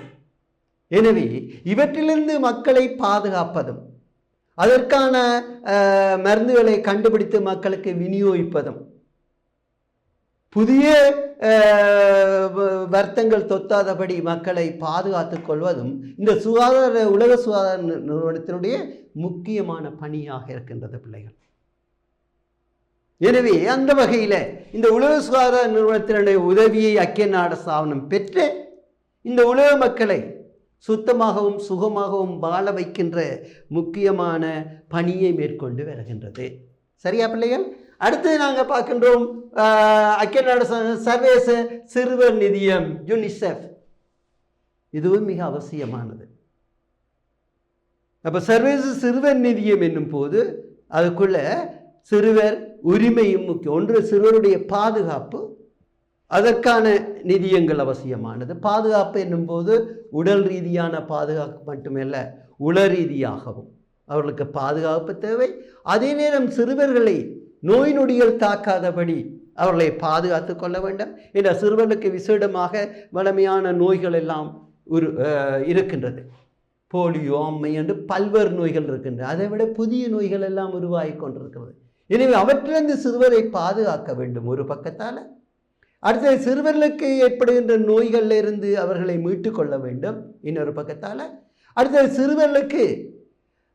எனவே இவற்றிலிருந்து மக்களை பாதுகாப்பதும் அதற்கான மருந்துகளை கண்டுபிடித்து மக்களுக்கு விநியோகிப்பதும் புதிய வருத்தங்கள் தொத்தாதபடி மக்களை பாதுகாத்துக் கொள்வதும் இந்த உலக சுகாதார நிறுவனத்தினுடைய முக்கியமான பணியாக இருக்கின்றது பிள்ளைகள். எனவே அந்த வகையில் இந்த உலக சுகாதார நிறுவனத்தினுடைய உதவியை ஐக்கிய நாடு ஸ்தாபனம் பெற்று இந்த உலக மக்களை சுத்தமாகவும் சுகமாகவும் வாழ வைக்கின்ற முக்கியமான பணியை மேற்கொண்டு வருகின்றது. சரியா பிள்ளைகள்? அடுத்து நாங்கள் பார்க்கின்றோம் ஐக்கிய நாடு சர்வதேச சிறுவர் நிதியம் யுனிசெஃப். இதுவும் மிக அவசியமானது. அப்போ சர்வதேச சிறுவர் நிதியம் என்னும் போது அதுக்குள்ள சிறுவர் உரிமையும் முக்கியம். ஒன்று சிறுவருடைய பாதுகாப்பு, அதற்கான நிதியங்கள் அவசியமானது. பாதுகாப்பு என்னும்போது உடல் ரீதியான பாதுகாப்பு மட்டுமல்ல, உள ரீதியாகவும் அவர்களுக்கு பாதுகாப்பு தேவை. அதே நேரம் சிறுவர்களை நோய் நொடிகள் தாக்காதபடி அவர்களை பாதுகாத்து கொள்ள வேண்டும். என்ற சிறுவர்களுக்கு விசேடமாக வலிமையான நோய்கள் எல்லாம் இருக்கின்றது. போலியோ, அம்மை என்று பல்வேறு நோய்கள் இருக்கின்றன. அதை விட புதிய நோய்கள் எல்லாம் உருவாகி கொண்டிருக்கிறது. எனவே அவற்றிலிருந்து சிறுவரை பாதுகாக்க வேண்டும் ஒரு பக்கத்தால். அடுத்தது சிறுவர்களுக்கு ஏற்படுகின்ற நோய்களில் இருந்து அவர்களை மீட்டு கொள்ள வேண்டும் இன்னொரு பக்கத்தால். அடுத்தது சிறுவர்களுக்கு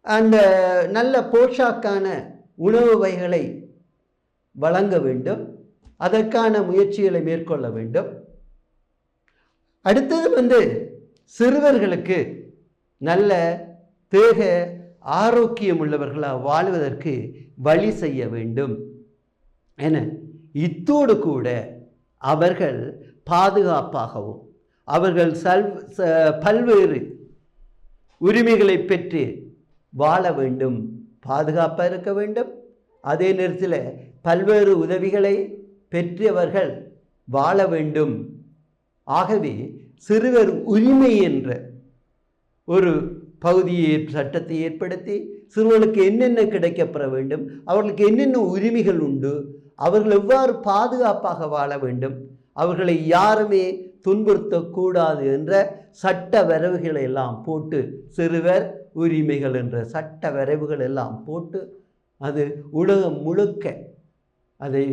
அந்த நல்ல போஷாக்கான உணவு வகைகளை வழங்க வேண்டும். அதற்கான முயற்சிகளை மேற்கொள்ள வேண்டும். அடுத்தது சிறுவர்களுக்கு நல்ல தேக ஆரோக்கியம் உள்ளவர்களாக வாழ்வதற்கு வழி செய்ய வேண்டும். என இத்தோடு கூட அவர்கள் பாதுகாப்பாகவும் அவர்கள் பல்வேறு உரிமைகளை பெற்று வாழ வேண்டும், பாதுகாப்பாக இருக்க வேண்டும். அதே நேரத்தில் பல்வேறு உதவிகளை பெற்று அவர்கள் வாழ வேண்டும். ஆகவே சிறுவர் உரிமை என்ற ஒரு பகுதியை சட்டத்தை ஏற்படுத்தி சிறுவர்களுக்கு என்னென்ன கிடைக்கப்பெற வேண்டும், அவர்களுக்கு என்னென்ன உரிமைகள் உண்டு, அவர்கள் எவ்வாறு பாதுகாப்பாக வாழ வேண்டும், அவர்களை யாருமே துன்புறுத்தக்கூடாது என்ற சட்ட வரைவுகளை எல்லாம் போட்டு, சிறுவர் உரிமைகள் என்ற சட்ட வரைவுகள் எல்லாம் போட்டு அது உலகம் முழுக்க அதை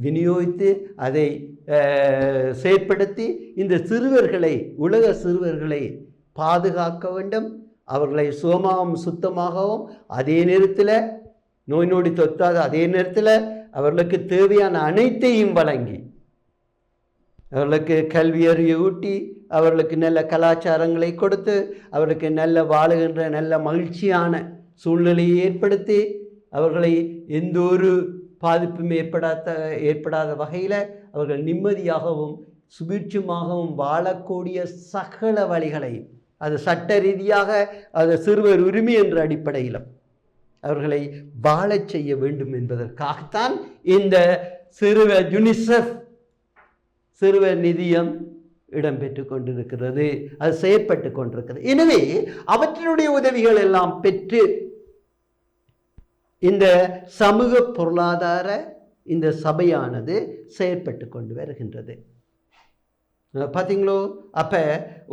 விநியோகித்து அதை செயற்படுத்தி இந்த சிறுவர்களை, உலக சிறுவர்களை பாதுகாக்க வேண்டும். அவர்களை சுகமாகவும் சுத்தமாகவும் அதே நேரத்தில் நோய் நொடி தொத்தாத அதே நேரத்தில் அவர்களுக்கு தேவையான அனைத்தையும் வழங்கி அவர்களுக்கு கல்வி அறிவை ஊட்டி அவர்களுக்கு நல்ல கலாச்சாரங்களை கொடுத்து அவர்களுக்கு நல்ல வாழுகின்ற நல்ல மகிழ்ச்சியான சூழ்நிலையை ஏற்படுத்தி அவர்களை எந்த ஒரு பாதிப்பும் ஏற்படாத வகையில் அவர்கள் நிம்மதியாகவும் சுபீட்சமாகவும் வாழக்கூடிய சகல வழிகளை அது சட்ட ரீதியாக அது சிறுவர் உரிமை என்ற அடிப்படையிலும் அவர்களை வாழச் செய்ய வேண்டும் என்பதற்காகத்தான் இந்த சிறுவர் யுனிசெஃப் சிறுவர் நிதியம் இடம்பெற்று கொண்டிருக்கிறது, அது செயற்பட்டு கொண்டிருக்கிறது. எனவே அவற்றினுடைய உதவிகள் எல்லாம் பெற்று இந்த சமூக பொருளாதார இந்த சபையானது செயற்பட்டு கொண்டு வருகின்றது. பார்த்தீங்களோ? அப்போ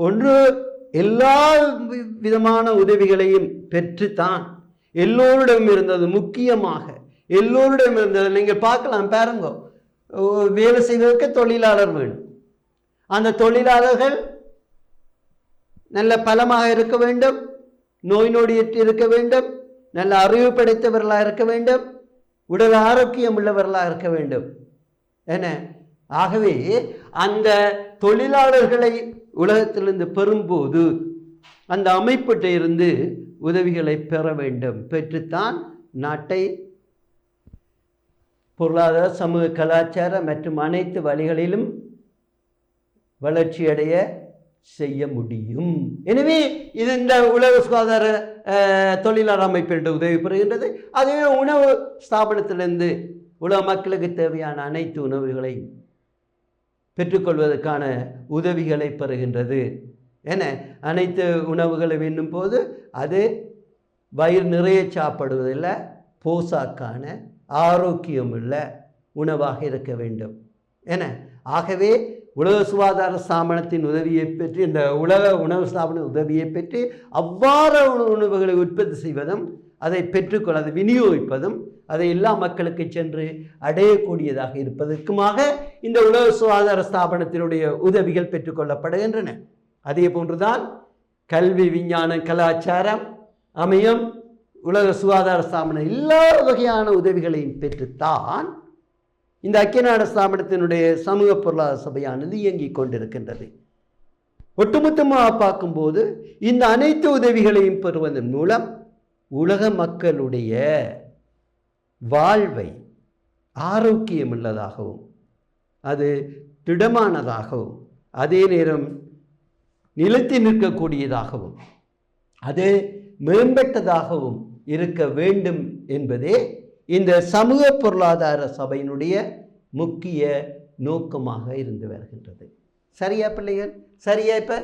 ஒன்று எல்லா விதமான உதவிகளையும் பெற்றுத்தான் எல்லோரிடம் இருந்தது, முக்கியமாக எல்லோரிடம் இருந்தது. நீங்கள் பார்க்கலாம், பாருங்க, வேலை செய்வதற்கு தொழிலாளர் வேணும். அந்த தொழிலாளர்கள் நல்ல பலமாக இருக்க வேண்டும், நோய் நொடியற்று இருக்க வேண்டும், நல்ல அறிவு படைத்தவர்களாக இருக்க வேண்டும், உடல் ஆரோக்கியம் உள்ளவர்களாக இருக்க வேண்டும். என்ன? ஆகவே அந்த தொழிலாளர்களை உலகத்திலிருந்து பெறும்போது அந்த அமைப்பிட்ட இருந்து உதவிகளை பெற வேண்டும். பெற்றுத்தான் நாட்டை பொருளாதார, சமூக, கலாச்சார மற்றும் அனைத்து வழிகளிலும் வளர்ச்சியடைய செய்ய முடியும். எனவே இது இந்த உலக சுகாதார தொழிலாளர் அமைப்பின் உதவி பெறுகின்றது. அதுவே உணவு ஸ்தாபனத்திலிருந்து உலக மக்களுக்கு தேவையான அனைத்து உணவுகளையும் பெற்றுக்கொள்வதற்கான உதவிகளை பெறுகின்றது. என அனைத்து உணவுகளை வேண்டும் போது அது வயிறு நிறைய சாப்பிடுவதில்லை, போசாக்கான ஆரோக்கியமுள்ள உணவாக இருக்க வேண்டும் என. ஆகவே உலக சுகாதார ஸ்தாபனத்தின் உதவியை பெற்று, இந்த உலக உணவு ஸ்தாபன உதவியை பெற்று அவ்வாறு உணவுகளை உற்பத்தி செய்வதும், அதை பெற்றுக்கொள்ள அதை விநியோகிப்பதும், அதை எல்லா மக்களுக்கு சென்று அடையக்கூடியதாக இருப்பதற்குமாக இந்த உலக சுகாதார ஸ்தாபனத்தினுடைய உதவிகள் பெற்றுக்கொள்ளப்படுகின்றன. அதே போன்றுதான் கல்வி, விஞ்ஞானம், கலாச்சாரம், அமையம், உலக சுகாதார ஸ்தாபனம் எல்லா வகையான உதவிகளையும் பெற்றுத்தான் இந்த ஐக்கிய நாடு ஸ்தாபனத்தினுடைய சமூக பொருளாதார சபையானது இயங்கிக் கொண்டிருக்கின்றது. ஒட்டுமொத்தமாக பார்க்கும்போது இந்த அனைத்து உதவிகளையும் பெறுவதன் மூலம் உலக மக்களுடைய வாழ்வை ஆரோக்கியமுள்ளதாகவும், அது திடமானதாகவும், அதே நேரம் நிலைத்து நிற்கக்கூடியதாகவும், அது மேம்பட்டதாகவும் இருக்க வேண்டும் என்பதே இந்த சமூக பொருளாதார சபையினுடைய முக்கிய நோக்கமாக இருந்து வருகின்றது. சரியா பிள்ளைகள்? சரியா? இப்போ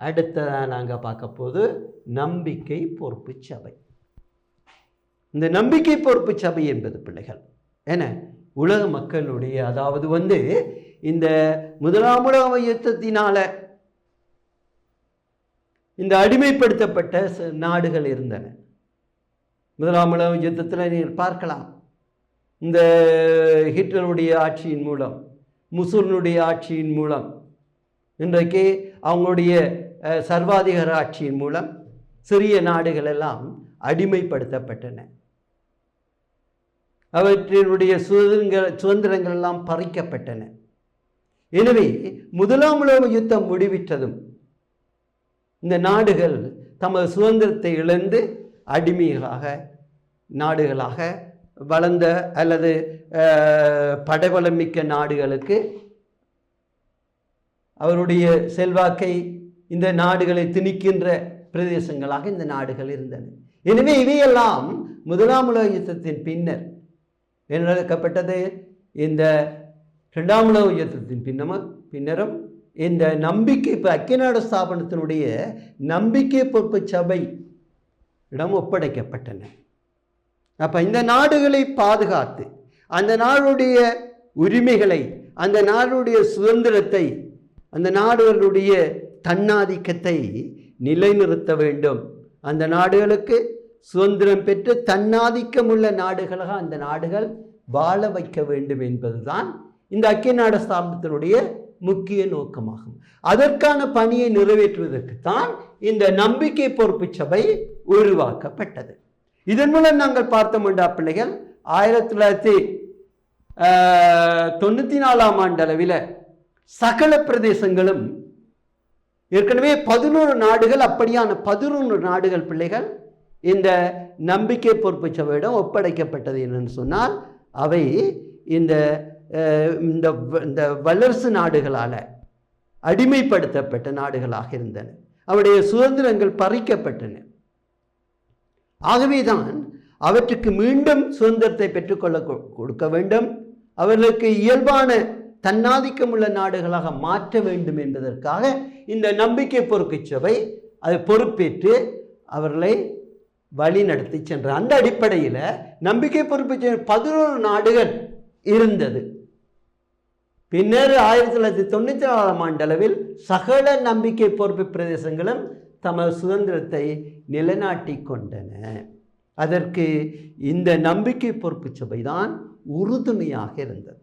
அடுத்ததாக நாங்கள் பார்க்க போது நம்பிக்கை பொறுப்பு சபை. இந்த நம்பிக்கை பொறுப்பு சபை என்பது பிள்ளைகள் என உலக மக்களுடைய, அதாவது இந்த முதலாம் உலக யுத்தத்தினால இந்த அடிமைப்படுத்தப்பட்ட நாடுகள் இருந்தன. முதலாம் உலக யுத்தத்தில் நீங்கள் பார்க்கலாம், இந்த ஹிட்லருடைய ஆட்சியின் மூலம், முசோலினுடைய ஆட்சியின் மூலம், இன்றைக்கு அவங்களுடைய சர்வாதிகார ஆட்சியின் மூலம் சிறிய நாடுகள் எல்லாம் அடிமைப்படுத்தப்பட்டன. அவற்றினுடைய சுதந்திரங்கள் எல்லாம் பறிக்கப்பட்டன. எனவே முதலாம் உலக யுத்தம் முடிவிட்டதும் இந்த நாடுகள் தமது சுதந்திரத்தை இழந்து அடிமைகளாக நாடுகளாக வளர்ந்த அல்லது படைபலமிக்க நாடுகளுக்கு அவருடைய செல்வாக்கை இந்த நாடுகளை திணிக்கின்ற பிரதேசங்களாக இந்த நாடுகள் இருந்தன. எனவே இவையெல்லாம் முதலாம் உலக யுத்தத்தின் பின்னர் என்ன நடக்கப்பட்டது? இந்த இரண்டாம் உலக யுத்தத்தின் பின்னரும் இந்த நம்பிக்கை, இப்போ ஐக்கிய நாடு ஸ்தாபனத்தினுடைய நம்பிக்கை பொறுப்பு சபை இடம் ஒப்படைக்கப்பட்டன. அப்போ இந்த நாடுகளை பாதுகாத்து, அந்த நாடுடைய உரிமைகளை, அந்த நாடுடைய சுதந்திரத்தை, அந்த நாடுகளுடைய தன்னாதிக்கத்தை நிலைநிறுத்த வேண்டும். அந்த நாடுகளுக்கு சுதந்திரம் பெற்று தன்னாதிக்கம் உள்ள நாடுகளாக அந்த நாடுகள் வாழ வைக்க வேண்டும் என்பதுதான் இந்த ஐக்கிய நாடு ஸ்தாபனத்தினுடைய முக்கிய நோக்கமாகும். அதற்கான பணியை நிறைவேற்றுவதற்குத்தான் இந்த நம்பிக்கை பொறுப்பு சபை உருவாக்கப்பட்டது. இதன் மூலம் நாங்கள் பார்த்தோம்டா பிள்ளைகள், 1994 ஆண்டு அளவில் சகல பிரதேசங்களும் ஏற்கனவே 11 நாடுகள், அப்படியான 11 நாடுகள் பிள்ளைகள் இந்த நம்பிக்கை பொறுப்பு சபையிடம் ஒப்படைக்கப்பட்டது. என்னன்னு சொன்னால், அவை இந்த வல்லரசு நாடுகளால் அடிமைப்படுத்தப்பட்ட நாடுகளாக இருந்தன. அவருடைய சுதந்திரங்கள் பறிக்கப்பட்டன. ஆகவேதான் அவற்றுக்கு மீண்டும் சுதந்திரத்தை பெற்றுக்கொள்ள கொடுக்க வேண்டும், அவர்களுக்கு இயல்பான தன்னாதிக்கம் உள்ள நாடுகளாக மாற்ற வேண்டும் என்பதற்காக இந்த நம்பிக்கை பொறுப்பு சபை அதை பொறுப்பேற்று அவர்களை வழி நடத்தி சென்ற. அந்த அடிப்படையில் நம்பிக்கை பொறுப்பு சபை 11 நாடுகள் இருந்தது. பின்னர் 1994 ஆண்டு அளவில் சகல நம்பிக்கை பொறுப்பு பிரதேசங்களும் தமது சுதந்திரத்தை நிலைநாட்டி கொண்டன. அதற்கு இந்த நம்பிக்கை பொறுப்பு சபை தான் உறுதுணையாக இருந்தது.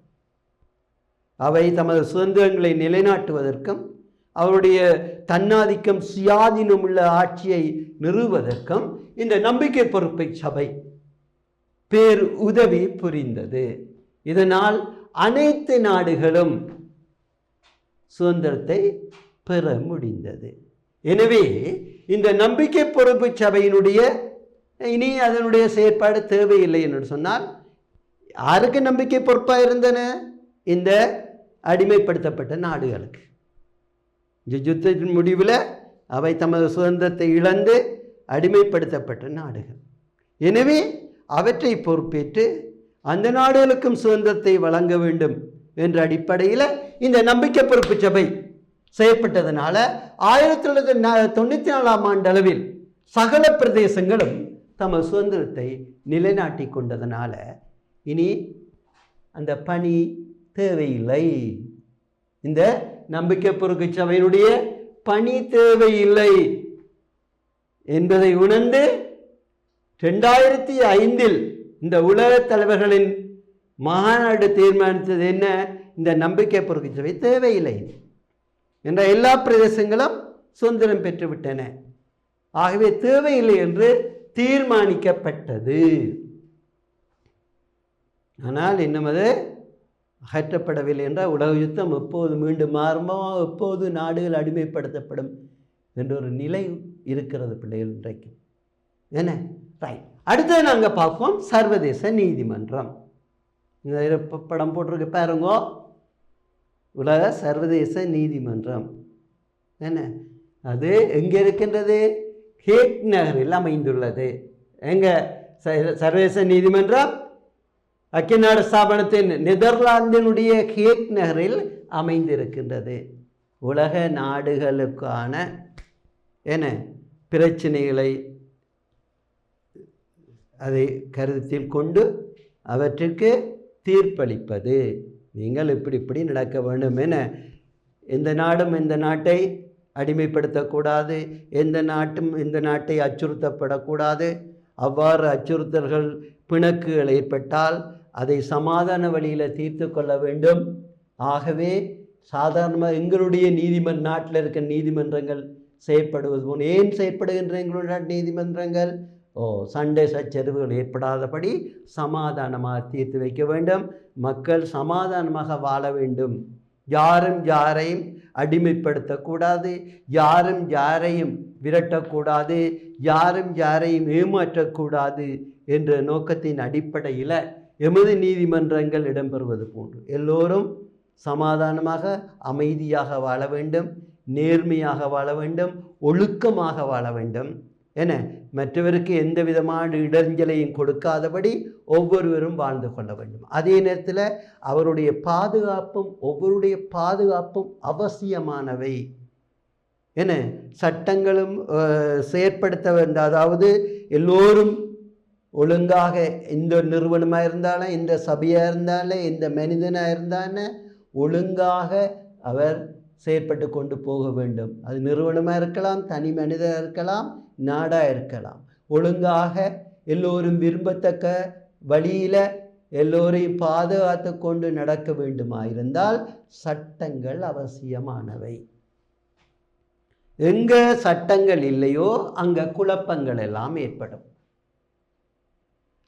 அவை தமது சுதந்திரங்களை நிலைநாட்டுவதற்கும் அவருடைய தன்னாதிக்கம் சுயாதீனம் உள்ள ஆட்சியை நிறுவுவதற்கும் இந்த நம்பிக்கை பொறுப்பை சபை பேர் உதவி புரிந்தது. இதனால் அனைத்து நாடுகளும் சுதந்திரத்தை பெற முடிந்தது. எனவே இந்த நம்பிக்கை பொறுப்பு சபையினுடைய இனி அதனுடைய செயற்பாடு தேவையில்லை என்று சொன்னால் யாருக்கு நம்பிக்கை பொறுப்பாக இருந்தன? இந்த அடிமைப்படுத்தப்பட்ட நாடுகளுக்கு. யுத்தத்தின் முடிவில் அவை தமது சுதந்திரத்தை இழந்து அடிமைப்படுத்தப்பட்ட நாடுகள். எனவே அவற்றை பொறுப்பேற்று அந்த நாடுகளுக்கும் சுதந்திரத்தை வழங்க வேண்டும் என்ற அடிப்படையில் இந்த நம்பிக்கை பொறுப்பு சபை செயற்பட்டதனால 1994 ஆண்டு அளவில் சகல பிரதேசங்களும் தமது சுதந்திரத்தை நிலைநாட்டி கொண்டதனால இனி அந்த பணி தேவையில்லை. இந்த நம்பிக்கை பொறுப்பு சபையினுடைய பணி தேவையில்லை என்பதை உணர்ந்து 2005 இந்த உலக தலைவர்களின் மாநாடு தீர்மானித்தது என்ன? இந்த நம்பிக்கை பொறுப்பு சபை தேவையில்லை என்ற எல்லா பிரதேசங்களும் சுதந்திரம் பெற்றுவிட்டன. ஆகவே தேவையில்லை என்று தீர்மானிக்கப்பட்டது. ஆனால் இன்னும் அது அகற்றப்படவில்லை என்றால் உலக யுத்தம் எப்போது மீண்டும் மாறுமோ, எப்போது நாடுகள் அடிமைப்படுத்தப்படும் என்ற ஒரு நிலை இருக்கிறது பிள்ளைகள் இன்றைக்கு. என்ன ரைட். அடுத்தது நாங்கள் பார்ப்போம் சர்வதேச நீதிமன்றம். இந்த படம் போட்டிருக்க பாருங்க, உலக சர்வதேச நீதிமன்றம். என்ன அது எங்கே இருக்கின்றது? ஹேக் நகரில் அமைந்துள்ளது. எங்க சர்வதேச நீதிமன்றம்? ஐக்கிய நாடு ஸ்தாபனத்தின் நெதர்லாந்தினுடைய ஹேக் நகரில் அமைந்திருக்கின்றது. உலக நாடுகளுக்கான என்ன பிரச்சனைகளை அதை கருத்தில் கொண்டு அவற்றுக்கு தீர்ப்பளிப்பது. நீங்கள் இப்படி நடக்க வேண்டும் என எந்த நாடும் இந்த நாட்டை அடிமைப்படுத்தக்கூடாது, எந்த நாட்டும் இந்த நாட்டை அச்சுறுத்தப்படக்கூடாது. அவ்வாறு அச்சுறுத்தல்கள் பிணக்குகள் ஏற்பட்டால் அதை சமாதான வழியில் தீர்த்து கொள்ள வேண்டும். ஆகவே சாதாரணமாக எங்களுடைய நாட்டில் இருக்க நீதிமன்றங்கள் செயற்படுவது போல் ஏன் செயற்படுகின்ற எங்களுடைய நீதிமன்றங்கள் சண்டை சச்சரவுகள் ஏற்படாதபடி சமாதானமாக தீர்த்து வைக்க வேண்டும். மக்கள் சமாதானமாக வாழ வேண்டும். யாரும் யாரையும் அடிமைப்படுத்தக்கூடாது, யாரும் யாரையும் விரட்டக்கூடாது, யாரும் யாரையும் ஏமாற்றக்கூடாது என்ற நோக்கத்தின் அடிப்படையில் எமது நீதிமன்றங்கள் இடம்பெறுவது போன்று எல்லோரும் சமாதானமாக அமைதியாக வாழ வேண்டும், நேர்மையாக வாழ வேண்டும், ஒழுக்கமாக வாழ வேண்டும். என மற்றவருக்கு எந்த விதமான இடைஞ்சலையும் கொடுக்காதபடி ஒவ்வொருவரும் வாழ்ந்து கொள்ள வேண்டும். அதே நேரத்தில் அவருடைய பாதுகாப்பும் ஒவ்வொருடைய பாதுகாப்பும் அவசியமானவை. என சட்டங்களும் செயற்படுத்த வேண்டும். அதாவது எல்லோரும் ஒழுங்காக எந்த நிறுவனமாக இருந்தாலும், எந்த சபையாக இருந்தாலும், எந்த மனிதனாக இருந்தாலும் ஒழுங்காக அவர் செயற்பட்டு கொண்டு போக வேண்டும். அது நிறுவனமாக இருக்கலாம், தனி மனிதனாக இருக்கலாம், நாடாக இருக்கலாம். ஒழுங்காக எல்லோரும் விரும்பத்தக்க வழியில் எல்லோரையும் பாதுகாத்து கொண்டு நடக்க வேண்டுமாயிருந்தால் சட்டங்கள் அவசியமானவை. எங்கே சட்டங்கள் இல்லையோ அங்கே குழப்பங்கள் எல்லாம் ஏற்படும்.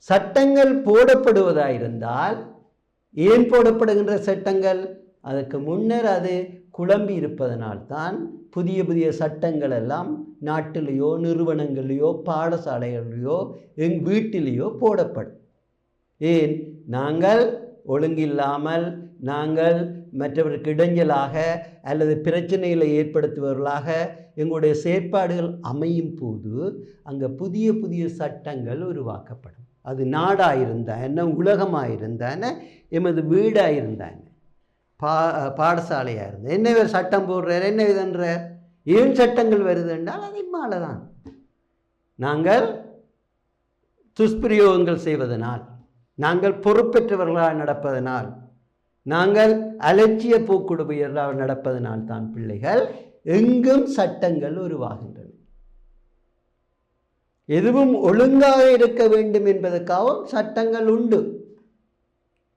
சட்டங்கள் போடப்படுவதாயிருந்தால் ஏன் போடப்படுகின்ற சட்டங்கள்? அதற்கு முன்னர் அது குழம்பி இருப்பதனால்தான் புதிய புதிய சட்டங்கள் எல்லாம் நாட்டிலேயோ நிறுவனங்களிலேயோ பாடசாலைகளிலேயோ வீட்டிலேயோ போடப்படும். ஏன்? நாங்கள் ஒழுங்கில்லாமல், நாங்கள் மற்றவருக்கு இடைஞ்சலாக அல்லது பிரச்சனைகளை ஏற்படுத்துபவர்களாக எங்களுடைய செயற்பாடுகள் அமையும் போது அங்கே புதிய புதிய சட்டங்கள் உருவாக்கப்படும். அது நாடாக இருந்தான, உலகமாக இருந்தான, எமது வீடாக இருந்தான, பாடசாலையாக இருந்தது. என்ன சட்டம் போடுறார், என்ன விதன்ற ஏன் சட்டங்கள் வருது என்றால் அதை மாலை தான் நாங்கள் துஷ்பிரயோகங்கள் செய்வதனால், நாங்கள் பொறுப்பேற்றவர்களாக நடப்பதனால், நாங்கள் அலட்சிய போக்குடையவர்களாக நடப்பதனால் தான் பிள்ளைகள் எங்கும் சட்டங்கள் உருவாகின்றன. எதுவும் ஒழுங்காக இருக்க வேண்டும் என்பதற்காகவும் சட்டங்கள் உண்டு.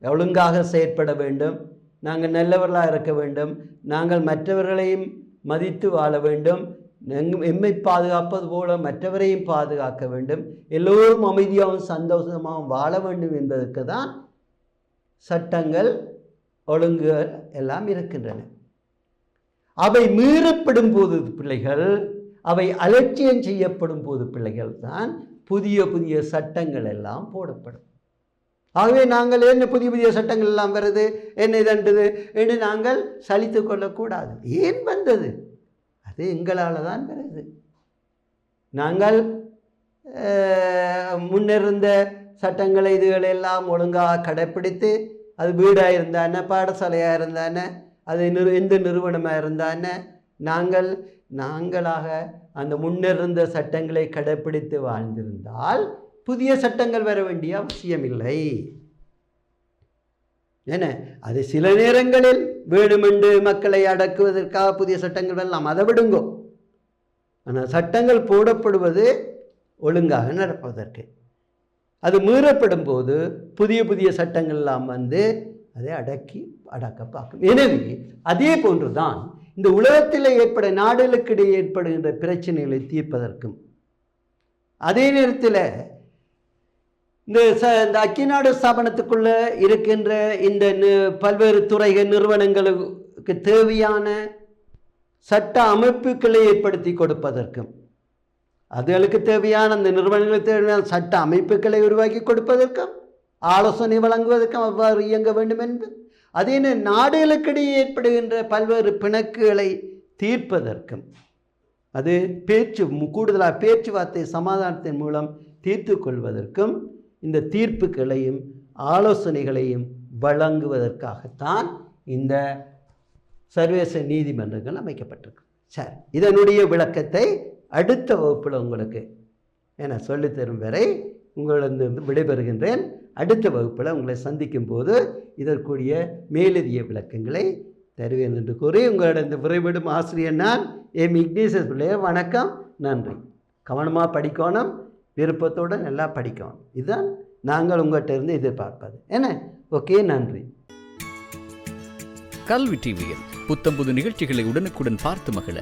ஒழுங்காக செயற்பட வேண்டும், நாங்கள் நல்லவர்களாக இருக்க வேண்டும், நாங்கள் மற்றவர்களையும் மதித்து வாழ வேண்டும், எம்மை பாதுகாப்பது போல மற்றவரையும் பாதுகாக்க வேண்டும், எல்லோரும் அமைதியாகவும் சந்தோஷமாகவும் வாழ வேண்டும் என்பதற்கு தான் சட்டங்கள் ஒழுங்குகள் எல்லாம் இருக்கின்றன. அவை மீறப்படும் போது பிள்ளைகள் அவை அலட்சியம் செய்யப்படும் போது பிள்ளைகள் தான் புதிய புதிய சட்டங்கள் எல்லாம் போடப்படும். ஆகவே நாங்கள் என்ன புதிய புதிய சட்டங்கள் எல்லாம் வருது, என்ன இதண்டது என்று நாங்கள் சலித்து கொள்ளக்கூடாது. ஏன் வந்தது? அது எங்களால் தான் வருது. நாங்கள் முன்னிருந்த சட்டங்களை இதுகளெல்லாம் ஒழுங்காக கடைப்பிடித்து, அது வீடாக இருந்தானே, பாடசாலையாக இருந்தானே, அது எந்த நிறுவனமாக இருந்தானே, நாங்களாக அந்த முன்னிருந்த சட்டங்களை கடைப்பிடித்து வாழ்ந்திருந்தால் புதிய சட்டங்கள் வர வேண்டிய அவசியமில்லை. ஏன்னா அது சில நேரங்களில் வேணுமென்று மக்களை அடக்குவதற்காக புதிய சட்டங்கள் வரலாம், அதை விடுங்கோ. ஆனால் சட்டங்கள் போடப்படுவது ஒழுங்காக நடப்பதற்கு. அது மீறப்படும் போது புதிய புதிய சட்டங்கள் எல்லாம் வந்து அதை அடக்க பார்க்கும். எனவே அதே போன்றுதான் இந்த உலகத்தில் நாடுகளுக்கிடையே ஏற்படுகின்ற பிரச்சனைகளை தீர்ப்பதற்கும், அதே நேரத்தில் இந்த ஐக்கிய ஸ்தாபனத்துக்குள்ள இருக்கின்ற இந்த பல்வேறு துறைகள் நிறுவனங்களுக்கு தேவையான சட்ட அமைப்புகளை ஏற்படுத்தி கொடுப்பதற்கும், அதுகளுக்கு தேவையான அந்த நிறுவனங்களுக்கு தேவையான சட்ட அமைப்புகளை உருவாக்கி கொடுப்பதற்கும், ஆலோசனை வழங்குவதற்கும், அவ்வாறு இயங்க வேண்டும் என்பது, அதே நாடுகளுக்கிடையே ஏற்படுகின்ற பல்வேறு பிணக்குகளை தீர்ப்பதற்கும், அது கூடுதலாக பேச்சுவார்த்தை சமாதானத்தின் மூலம் தீர்த்து கொள்வதற்கும், இந்த தீர்ப்புகளையும் ஆலோசனைகளையும் வழங்குவதற்காகத்தான் இந்த சர்வதேச நீதிமன்றங்கள் அமைக்கப்பட்டிருக்கு. சரி, இதனுடைய விளக்கத்தை அடுத்த வகுப்பில் உங்களுக்கு என சொல்லித்தரும் வரை உங்களிடமிருந்து விடைபெறுகின்றேன். அடுத்த வகுப்பில் உங்களை சந்திக்கும் போது இதற்குரிய மேலதிக விளக்கங்களை தருவேன் என்று கூறி உங்களிடம் விரைவிடும் ஆசிரியர் நான் எம் இக்னேசியஸ் பிள்ளைய. வணக்கம், நன்றி. கவனமாக படிக்கணும், விருப்பத்தோடு நல்லா படிக்கணும். இதுதான் நாங்கள் உங்கள்கிட்ட இருந்து எதிர்பார்ப்பது. என்ன? ஓகே, நன்றி. கல்வி டிவியில் புத்தம்புது நிகழ்ச்சிகளை உடனுக்குடன் பார்த்து மகிழ